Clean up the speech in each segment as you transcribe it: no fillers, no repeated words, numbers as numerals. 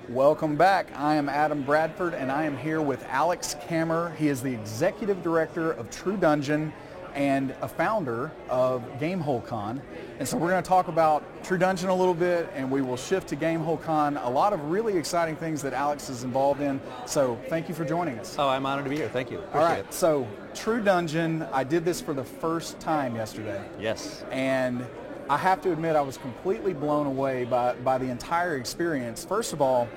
Welcome back. I am Adam Bradford, and I am here with Alex Kammer. He is the Executive Director of True Dungeon and a founder of Gamehole Con. And so we're going to talk about True Dungeon a little bit, and we will shift to Gamehole Con. A lot of really exciting things that Alex is involved in. So thank you for joining us. Oh, I'm honored to be here. Thank you. Appreciate All right. it. So True Dungeon, I did this for the first time yesterday. Yes. And I have to admit I was completely blown away by the entire experience. First of all,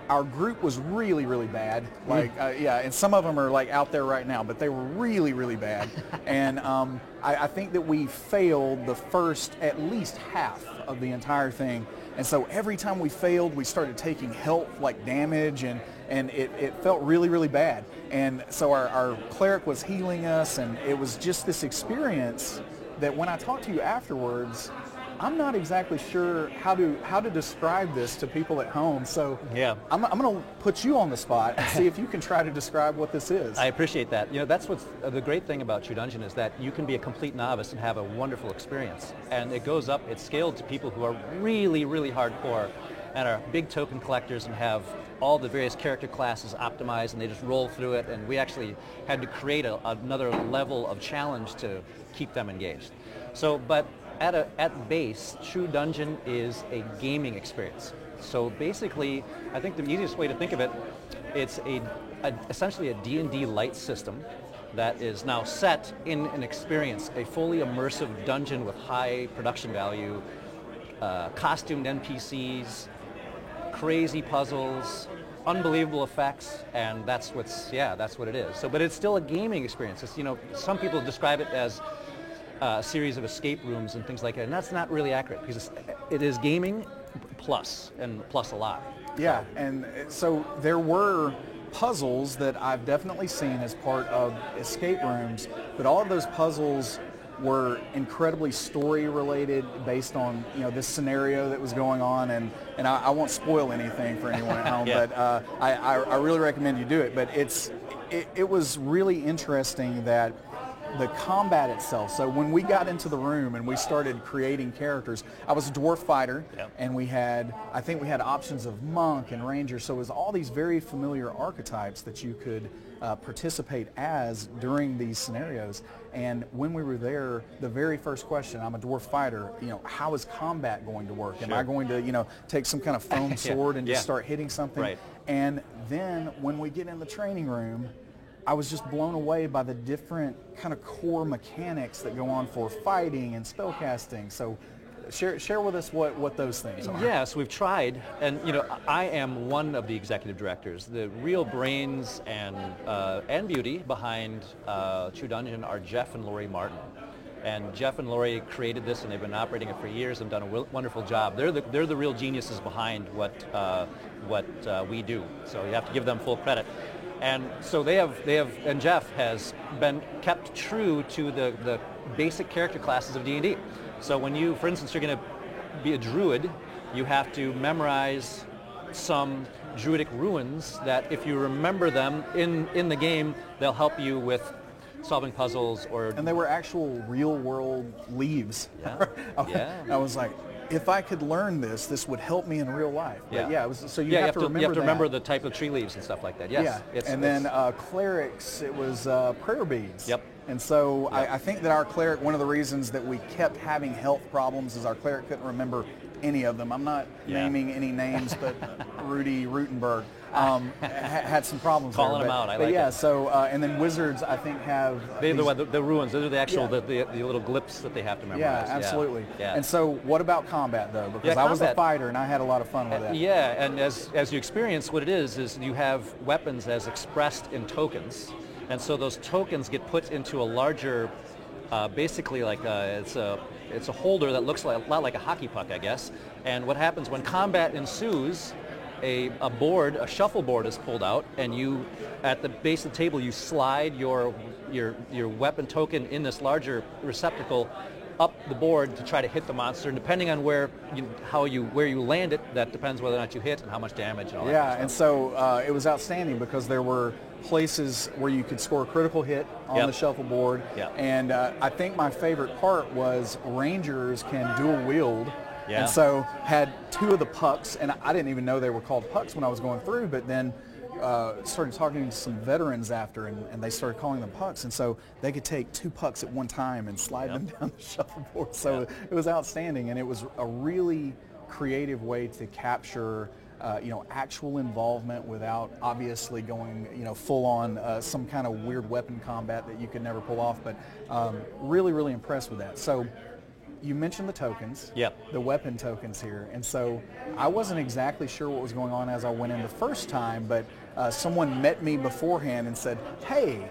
our group was really, really bad. And some of them are like out there right now, but they were really, really bad. And I think that we failed the first at least half of the entire thing. And so every time we failed, we started taking health like damage, and it felt really, really bad. And so our cleric was healing us, and it was just this experience that when I talked to you afterwards, I'm not exactly sure how to describe this to people at home. So yeah. I'm going to put you on the spot and see if you can try to describe what this is. I appreciate that. You know, that's what's the great thing about True Dungeon is that you can be a complete novice and have a wonderful experience. And it goes up, it's scaled to people who are really, really hardcore and are big token collectors and have all the various character classes optimized, and they just roll through it. And we actually had to create another level of challenge to keep them engaged. So, but at base, True Dungeon is a gaming experience. So basically, I think the easiest way to think of it, it's essentially a D&D light system that is now set in an experience, a fully immersive dungeon with high production value, costumed NPCs, crazy puzzles, unbelievable effects, and that's what it is. So, but it's still a gaming experience. It's, some people describe it as a series of escape rooms and things like that, and that's not really accurate because it is gaming plus, and plus a lot. Yeah, and so there were puzzles that I've definitely seen as part of escape rooms, but all of those puzzles were incredibly story related based on this scenario that was going on, and I won't spoil anything for anyone at home. Yeah. But I really recommend you do it. But it was really interesting that the combat itself. So when we got into the room and we started creating characters, I was a dwarf fighter, and I think we had options of monk and ranger. So it was all these very familiar archetypes that you could participate as during these scenarios. And when we were there, the very first question, I'm a dwarf fighter, how is combat going to work? Am I going to, take some kind of foam sword and just start hitting something? Right. And then when we get in the training room, I was just blown away by the different kind of core mechanics that go on for fighting and spellcasting. So share with us what those things are. Yes, we've tried, and I am one of the executive directors. The real brains and beauty behind True Dungeon are Jeff and Lori Martin. And Jeff and Lori created this, and they've been operating it for years and done a wonderful job. They're the real geniuses behind what we do. So you have to give them full credit. And so they have, and Jeff has been kept true to the basic character classes of D&D. So when you, for instance, you're going to be a druid, you have to memorize some druidic runes that if you remember them in the game, they'll help you with solving puzzles And they were actual real world leaves. Yeah. I was like, if I could learn this would help me in real life. But it was, so you have to remember you have to remember the type of tree leaves and stuff like that. Yes. Yeah. Then clerics, it was prayer beads. Yep. And so I think that our cleric, one of the reasons that we kept having health problems is our cleric couldn't remember any of them. I'm not naming any names, but Rudy Rutenberg had some problems. Calling them out. I like it. So and then wizards, I think, have the runes. Those are the actual the little glyphs that they have to memorize. Yeah, absolutely. Yeah. And so, what about combat though? Because I was a fighter and I had a lot of fun with that. Yeah, and as you experience, what it is you have weapons as expressed in tokens, and so those tokens get put into a larger, basically like it's a holder that looks a lot like a hockey puck, I guess. And what happens when combat ensues? A shuffleboard is pulled out, and you, at the base of the table, you slide your weapon token in this larger receptacle up the board to try to hit the monster. And depending on where you land it, that depends whether or not you hit and how much damage and all that. Yeah, and so it was outstanding because there were places where you could score a critical hit on the shuffleboard. Yep. And I think my favorite part was rangers can dual wield Yeah. And so had 2 of the pucks, and I didn't even know they were called pucks when I was going through, but then started talking to some veterans after, and they started calling them pucks. And so they could take 2 pucks at one time and slide them down the shuffleboard. So it was outstanding, and it was a really creative way to capture actual involvement without obviously going, full on some kind of weird weapon combat that you could never pull off. But really, really impressed with that. So you mentioned the tokens, Yep. the weapon tokens here. And so I wasn't exactly sure what was going on as I went in the first time, but someone met me beforehand and said, hey,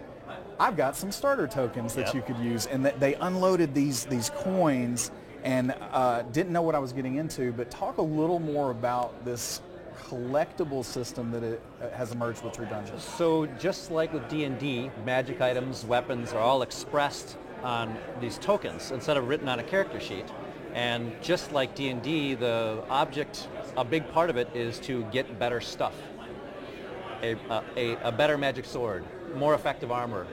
I've got some starter tokens that you could use. And they unloaded these coins and didn't know what I was getting into. But talk a little more about this collectible system that it has emerged with True Dungeons. So just like with D&D, magic items, weapons are all expressed on these tokens instead of written on a character sheet. And just like D&D, the object, a big part of it is to get better stuff. A better magic sword, more effective armor,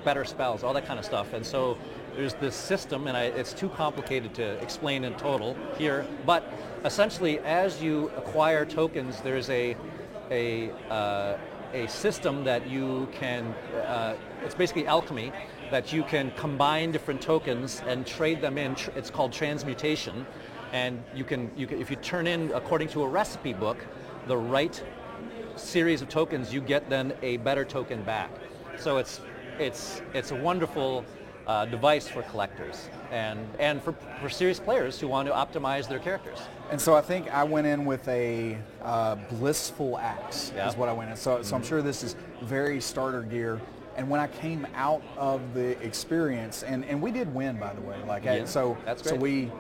better spells, all that kind of stuff. And so there's this system, and it's too complicated to explain in total here, but essentially as you acquire tokens, there's a system that you can, it's basically alchemy, that you can combine different tokens and trade them in. It's called transmutation, and you can if you turn in according to a recipe book the right series of tokens, you get then a better token back. So it's a wonderful device for collectors and for serious players who want to optimize their characters. And so I think I went in with a blissful axe is what I went in. So I'm sure this is very starter gear. And when I came out of the experience, and we did win, by the way. So that's great. So we,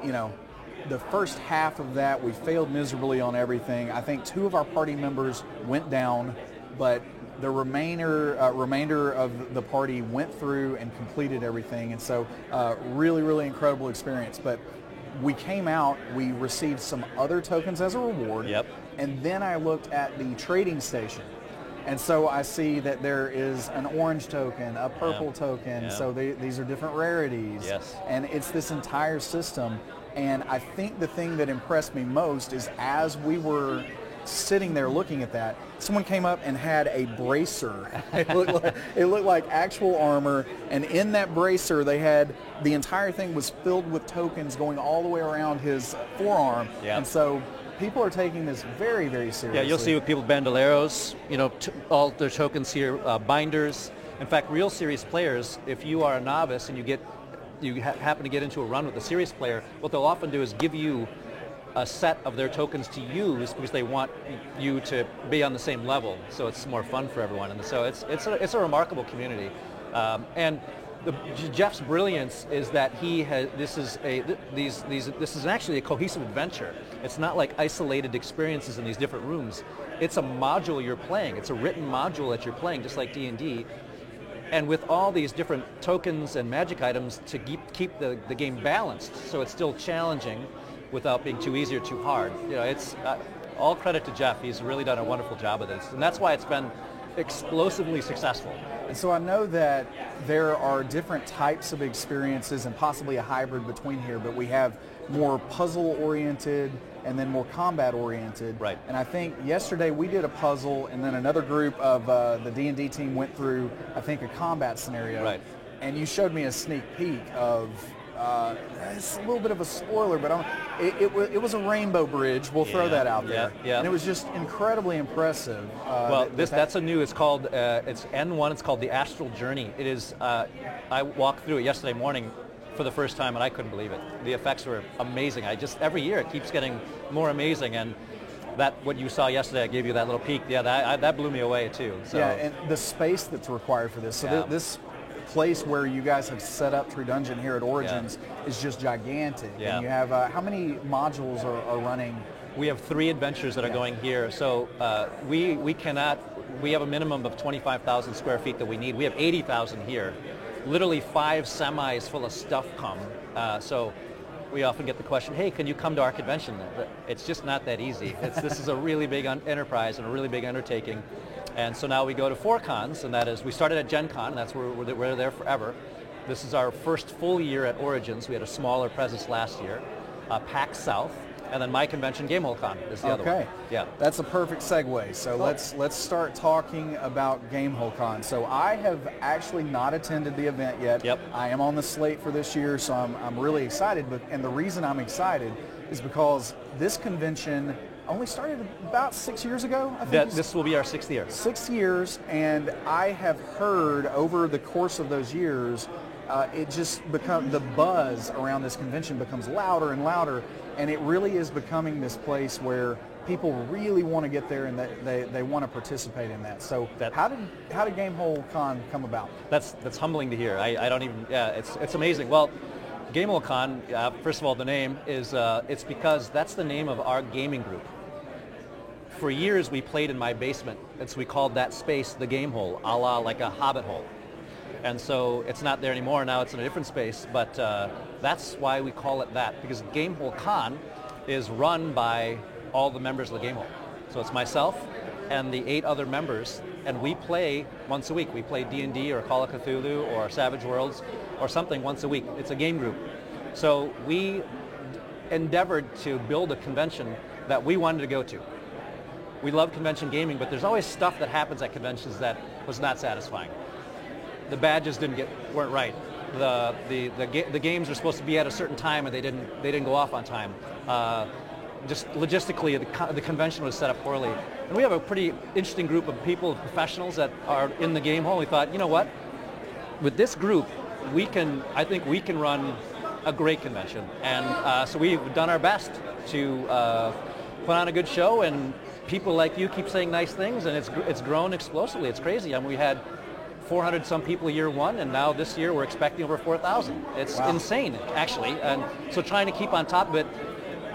the first half of that, we failed miserably on everything. I think 2 of our party members went down, but the remainder of the party went through and completed everything. And so really, really incredible experience. But we came out, we received some other tokens as a reward. Yep. And then I looked at the trading station. And so I see that there is an orange token, a purple token, so these are different rarities. Yes. And it's this entire system. And I think the thing that impressed me most is as we were sitting there looking at that, someone came up and had a bracer. It looked like actual armor, and in that bracer they had, the entire thing was filled with tokens going all the way around his forearm. Yeah. And so people are taking this very, very seriously. Yeah, you'll see with people bandoleros, all their tokens here, binders. In fact, real serious players, if you are a novice and you happen to get into a run with a serious player, what they'll often do is give you a set of their tokens to use because they want you to be on the same level, so it's more fun for everyone. And so it's a remarkable community. And Jeff's brilliance is that this is actually a cohesive adventure. It's not like isolated experiences in these different rooms. It's a module you're playing. It's a written module that you're playing, just like D&D. And with all these different tokens and magic items to keep the game balanced, so it's still challenging without being too easy or too hard. It's all credit to Jeff. He's really done a wonderful job of this, and that's why it's been explosively successful. And so I know that there are different types of experiences and possibly a hybrid between here, but we have more puzzle-oriented and then more combat-oriented. Right. And I think yesterday we did a puzzle, and then another group of the D&D team went through, I think, a combat scenario. Right. And you showed me a sneak peek of, it's a little bit of a spoiler, but it was a rainbow bridge. We'll throw that out there. Yeah. And it was just incredibly impressive. That's a new, it's called, it's N1, it's called the Astral Journey. It is, I walked through it yesterday morning for the first time, and I couldn't believe it. The effects were amazing. Every year it keeps getting more amazing, and what you saw yesterday, I gave you that little peek. Yeah, that blew me away too. So. Yeah, and the space that's required for this. So this place where you guys have set up True Dungeon here at Origins is just gigantic. Yeah. And you have, how many modules are running? We have 3 adventures that are going here. So we have a minimum of 25,000 square feet that we need. We have 80,000 here. Literally 5 semis full of stuff come. So we often get the question, hey, can you come to our convention? It's just not that easy. This is a really big enterprise and a really big undertaking. And so now we go to 4 cons, and that is, we started at Gen Con, that's where we're there forever. This is our first full year at Origins. We had a smaller presence last year. PAX South, And then my convention, GameholeCon, is the other one. Okay. Yeah. That's a perfect segue. So Cool. let's start talking about GameholeCon. So I have actually not attended the event yet. Yep. I am on the slate for this year, so I'm really excited. And the reason I'm excited is because this convention only started about 6 years ago, I think. This will be our 6th year. 6 years, and I have heard over the course of those years, the buzz around this convention becomes louder and louder, and it really is becoming this place where people really want to get there and they want to participate in that. So how did GameholeCon come about? That's humbling to hear. I don't even, it's amazing. Well, GameholeCon, first of all, the name is, it's because that's the name of our gaming group. For years we played in my basement, and so we called that space the Game Hole, a la like a Hobbit hole. And so it's not there anymore, now it's in a different space, but that's why we call it that, because GameholeCon is run by all the members of the Game Hole. So it's myself and the 8 other members, and we play once a week. We play D&D or Call of Cthulhu or Savage Worlds or something once a week. It's a game group. So we endeavored to build a convention that we wanted to go to. We love convention gaming, but there's always stuff that happens at conventions that was not satisfying. The badges weren't right. The games were supposed to be at a certain time, and they didn't go off on time. Just logistically, the convention was set up poorly. And we have a pretty interesting group of people, professionals that are in the Game Hole. We thought, you know what? With this group, I think we can run a great convention. And so we've done our best to put on a good show, and people like you keep saying nice things, and it's grown explosively. It's crazy. I mean, we had 400 some people year one, and now this year we're expecting over 4,000. It's insane, actually. And so trying to keep on top of it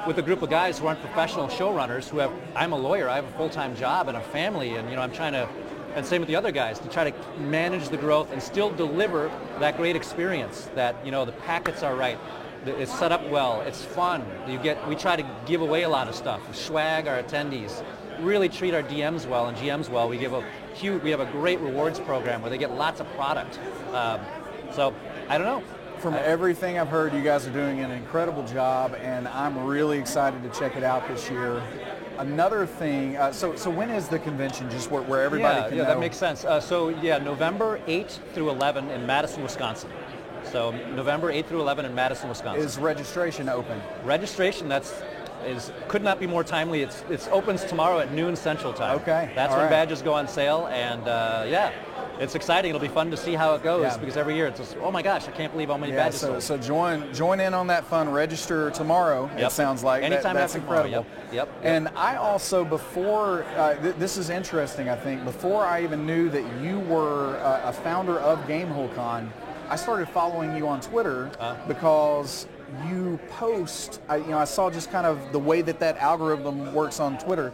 with a group of guys who aren't professional showrunners, I'm a lawyer, I have a full-time job and a family, and I'm trying to, and same with the other guys, to try to manage the growth and still deliver that great experience, that the packets are right, it's set up well, it's fun. We try to give away a lot of stuff, swag our attendees, really treat our DMs well and GMs well. We have a great rewards program where they get lots of product. So I don't know. From everything I've heard, you guys are doing an incredible job, and I'm really excited to check it out this year. Another thing, so when is the convention? Just where everybody can know? Yeah, that makes sense. November 8th through 11 in Madison, Wisconsin. So November 8th through 11 in Madison, Wisconsin. Is registration open? Registration, could not be more timely. It opens tomorrow at noon Central Time. Okay. That's when badges go on sale, and it's exciting. It'll be fun to see how it goes, because every year it's just, oh my gosh, I can't believe how many badges sold. So join in on that fun. Register tomorrow. Yep. It sounds like anytime that's after incredible. Yep. And I also, before this is interesting, I think, before I even knew that you were a founder of GameholeCon, I started following you on Twitter because you post. I saw just kind of the way that algorithm works on Twitter.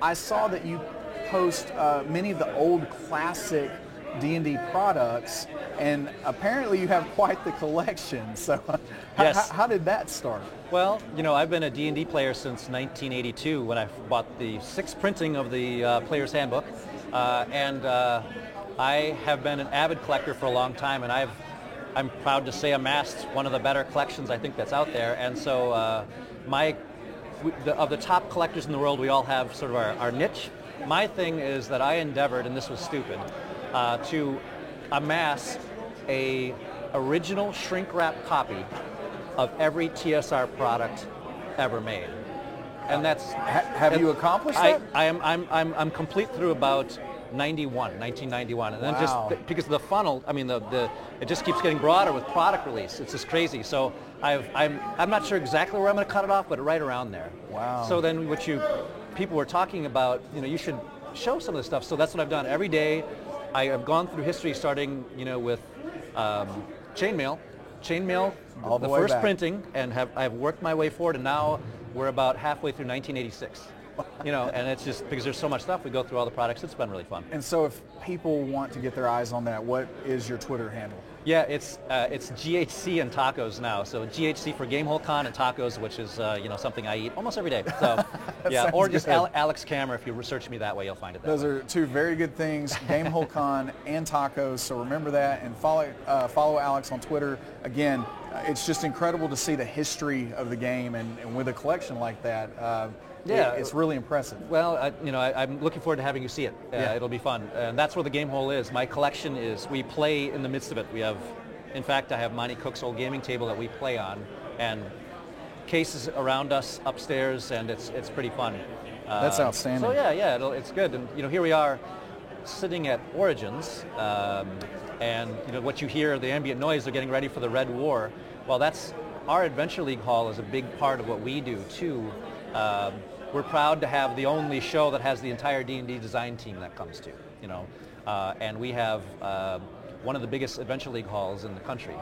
I saw that you post many of the old classic D&D products, and apparently you have quite the collection. So how did that start? Well, I've been a D&D player since 1982 when I bought the 6th printing of the Player's Handbook, and I have been an avid collector for a long time, and I'm proud to say amassed one of the better collections I think that's out there. And so of the top collectors in the world, we all have sort of our niche. My thing is that I endeavored, and this was stupid, to amass a original shrink-wrap copy of every TSR product ever made. And that's... Have you accomplished that? I'm complete through about 1991, and then just because of the funnel, it just keeps getting broader with product release. It's just crazy. So I'm not sure exactly where I'm going to cut it off, but right around there. Wow. So then people were talking about, you should show some of this stuff. So that's what I've done every day. I have gone through history, starting with chainmail, the first printing, and I've worked my way forward, and now we're about halfway through 1986. And it's just because there's so much stuff, we go through all the products. It's been really fun. And so if people want to get their eyes on that, what is your Twitter handle? Yeah, it's GHC and tacos now. So GHC for GameholeCon and tacos, which is something I eat almost every day. So yeah, or just Alex Camera. If you research me that way, you'll find it. Those are two very good things: GameholeCon and tacos. So remember that, and follow Alex on Twitter. Again, it's just incredible to see the history of the game, and with a collection like that, it's really impressive. Well, I'm looking forward to having you see it. It'll be fun, and that's where the Game Hole is. My collection is. We play in the midst of it. We have, in fact, I have Monty Cook's old gaming table that we play on, and cases around us upstairs, and it's pretty fun. That's outstanding. So it's good, and here we are, sitting at Origins, and what you hear, the ambient noise, they're getting ready for the Red War. Well, that's our Adventure League Hall is a big part of what we do too. We're proud to have the only show that has the entire D&D design team that comes to, and we have one of the biggest Adventure League halls in the country.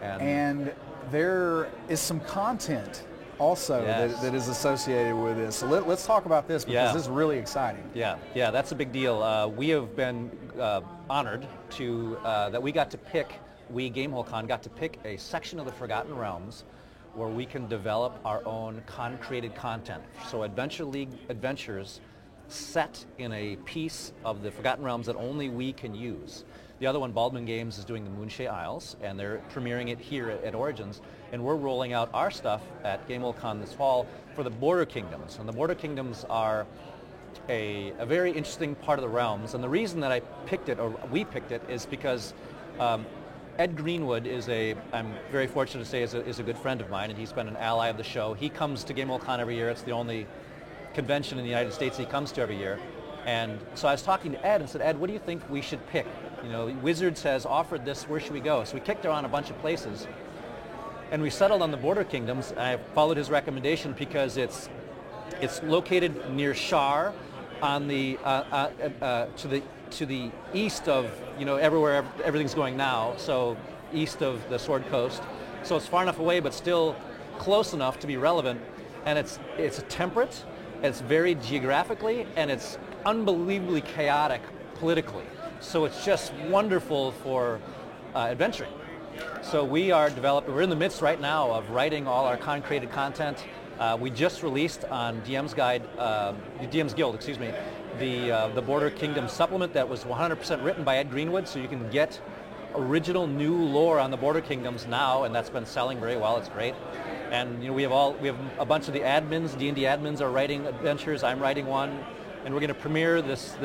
And there is some content also that is associated with this. So let's talk about this, because this is really exciting. Yeah, that's a big deal. We have been honored to that we got to pick, GameholeCon got to pick a section of the Forgotten Realms where we can develop our own con-created content. So Adventure League adventures set in a piece of the Forgotten Realms that only we can use. The other one, Baldwin Games, is doing the Moonshae Isles, and they're premiering it here at Origins, and we're rolling out our stuff at GameholeCon this fall for the Border Kingdoms. And the Border Kingdoms are a very interesting part of the realms, and the reason that I picked it, or we picked it, is because Ed Greenwood I'm very fortunate to say, is a good friend of mine, and he's been an ally of the show. He comes to GameholeCon every year. It's the only convention in the United States he comes to every year. And so I was talking to Ed and said, Ed, what do you think we should pick? Wizards has offered this, where should we go? So we kicked around a bunch of places, and we settled on the Border Kingdoms. I followed his recommendation because it's located near Shar, on the to the east of everywhere everything's going now. So east of the Sword Coast. So it's far enough away, but still close enough to be relevant. And it's temperate. It's varied geographically, and it's unbelievably chaotic politically. So it's just wonderful for adventuring. So we're in the midst right now of writing all our con-created content. We just released on DM's Guild, the Border Kingdom supplement that was 100% written by Ed Greenwood, so you can get original new lore on the Border Kingdoms now, and that's been selling very well. It's great. And we have a bunch of the admins, D&D admins are writing adventures. I'm writing one, and we're going to premiere this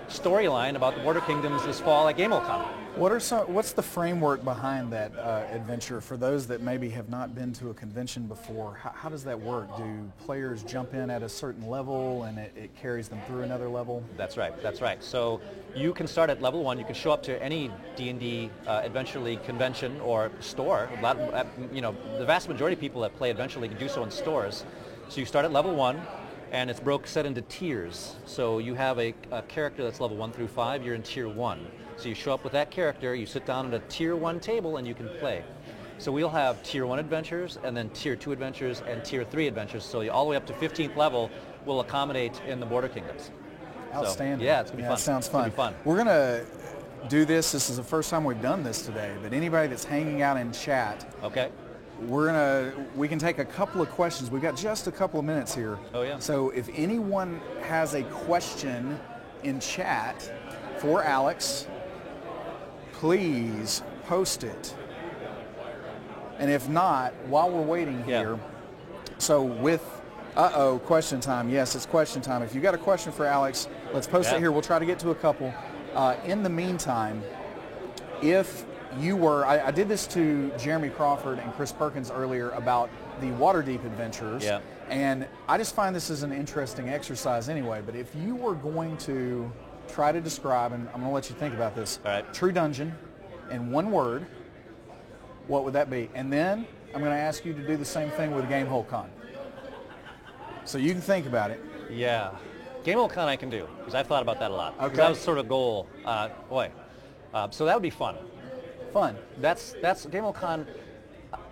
storyline about the Border Kingdoms this fall at GameholeCon. What's the framework behind that adventure for those that maybe have not been to a convention before? How does that work? Do players jump in at a certain level and it carries them through another level? That's right. So you can start at level 1. You can show up to any D&D Adventure League convention or store. The vast majority of people that play Adventure League do so in stores. So you start at level 1. And it's set into tiers. So you have a character that's level 1 through 5, you're in tier 1. So you show up with that character, you sit down at a tier 1 table, and you can play. So we'll have tier 1 adventures, and then tier 2 adventures, and tier 3 adventures. So all the way up to 15th level will accommodate in the Border Kingdoms. Outstanding. So, it's going to be fun. That sounds fun. It's gonna be fun. We're going to do this. This is the first time we've done this today, but anybody that's hanging out in chat, okay, we can take a couple of questions. We've got just a couple of minutes here. Oh yeah. So if anyone has a question in chat for Alex, please post it. And if not, while we're waiting here, so question time. Yes, it's question time. If you got a question for Alex, let's post it here. We'll try to get to a couple. In the meantime, if you were, I did this to Jeremy Crawford and Chris Perkins earlier about the Waterdeep adventures, and I just find this is an interesting exercise anyway, but if you were going to try to describe, and I'm going to let you think about this, True Dungeon in one word, what would that be? And then I'm going to ask you to do the same thing with GameholeCon. So you can think about it. Yeah. GameholeCon I can do, because I've thought about that a lot. Okay. That was sort of a goal. So that would be fun. That's GameholeCon.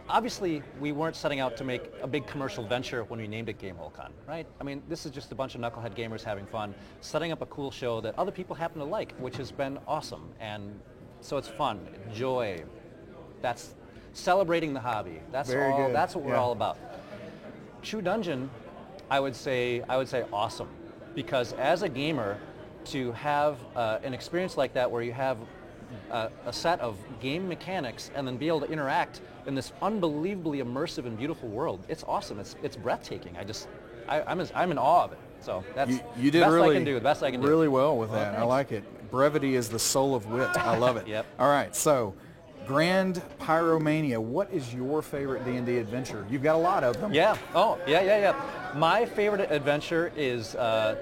Obviously, we weren't setting out to make a big commercial venture when we named it GameholeCon, right? I mean, this is just a bunch of knucklehead gamers having fun, setting up a cool show that other people happen to like, which has been awesome. And so it's fun, joy. That's celebrating the hobby. That's what we're all about. True Dungeon, I would say awesome, because as a gamer, to have an experience like that where you have a set of game mechanics and then be able to interact in this unbelievably immersive and beautiful world. It's awesome. It's breathtaking. I'm in awe of it. So that's you did the best really, I can do. The best I can do. Really well with that. Well, I like it. Brevity is the soul of wit. I love it. Yep. All right, so Grand Pyromania, what is your favorite D&D adventure? You've got a lot of them. Yeah. Oh, yeah. My favorite adventure is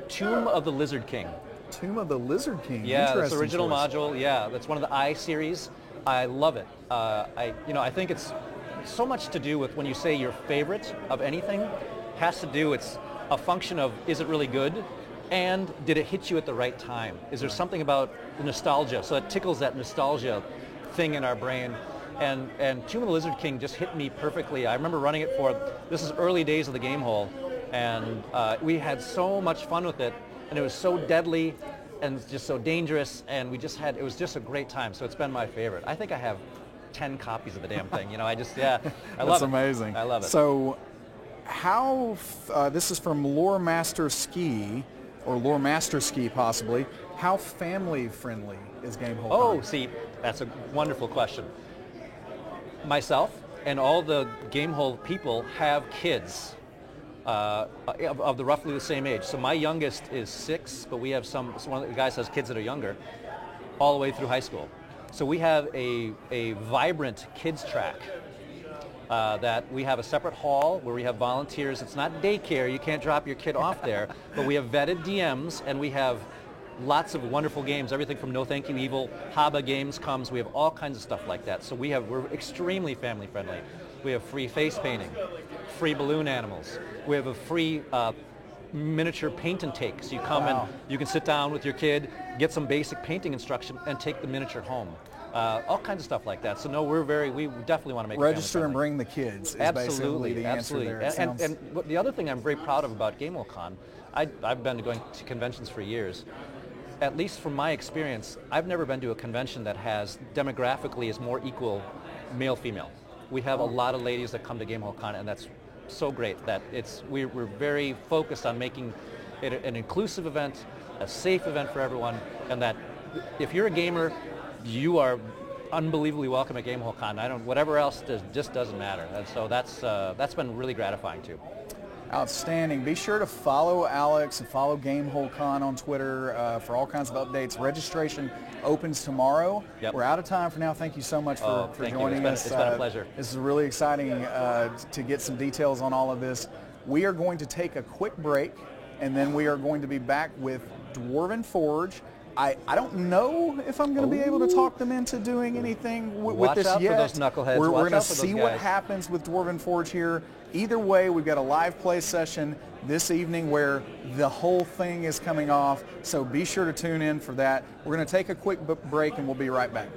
Tomb of the Lizard King. Tomb of the Lizard King. Yeah, Interesting it's original choice. module. Yeah, that's one of the I series. I love it. I think it's so much to do with when you say your favorite of anything has to do. It's a function of, is it really good, and did it hit you at the right time? Is there something about the nostalgia? So it tickles that nostalgia thing in our brain. And Tomb of the Lizard King just hit me perfectly. I remember running it this is early days of the Game Hole, and we had so much fun with it, and it was so deadly and just so dangerous, and it was just a great time. So it's been my favorite. I think I have 10 copies of the damn thing. I love it. That's amazing. I love it. So this is from Lore Master Ski, or Lore Master Ski possibly, how family friendly is Game Hole? Oh, see, that's a wonderful question. Myself and all the Game Hole people have kids of the roughly the same age. So my youngest is 6, but we have one of the guys has kids that are younger, all the way through high school. So we have a vibrant kids track that we have a separate hall where we have volunteers. It's not daycare, you can't drop your kid off there, but we have vetted DMs, and we have lots of wonderful games, everything from No Thank You Evil, Haba Games comes, we have all kinds of stuff like that. So we're extremely family friendly. We have free face painting, free balloon animals. We have a free miniature paint and take. So you come and you can sit down with your kid, get some basic painting instruction, and take the miniature home. All kinds of stuff like that. So no, we definitely want to make it register and bring the kids is basically the answer there. And the other thing I'm very proud of about Game Hole Con, I've been going to conventions for years. At least from my experience, I've never been to a convention that has demographically is more equal male-female. We have a lot of ladies that come to Game Hole Con, and that's so great that we're very focused on making it an inclusive event, a safe event for everyone, and that if you're a gamer, you are unbelievably welcome at Game Hole Con. Whatever else just doesn't matter. And so that's been really gratifying too. Outstanding. Be sure to follow Alex and follow Game Hole Con on Twitter for all kinds of updates. Registration opens tomorrow. Yep. We're out of time for now. Thank you so much for joining us. It's been a pleasure. This is really exciting to get some details on all of this. We are going to take a quick break, and then we are going to be back with Dwarven Forge. I don't know if I'm going to be able to talk them into doing anything with this yet. Watch out for those knuckleheads. We're going to Watch out for see those what guys. happens with Dwarven Forge here. Either way, we've got a live play session this evening where the whole thing is coming off, so be sure to tune in for that. We're going to take a quick break, and we'll be right back.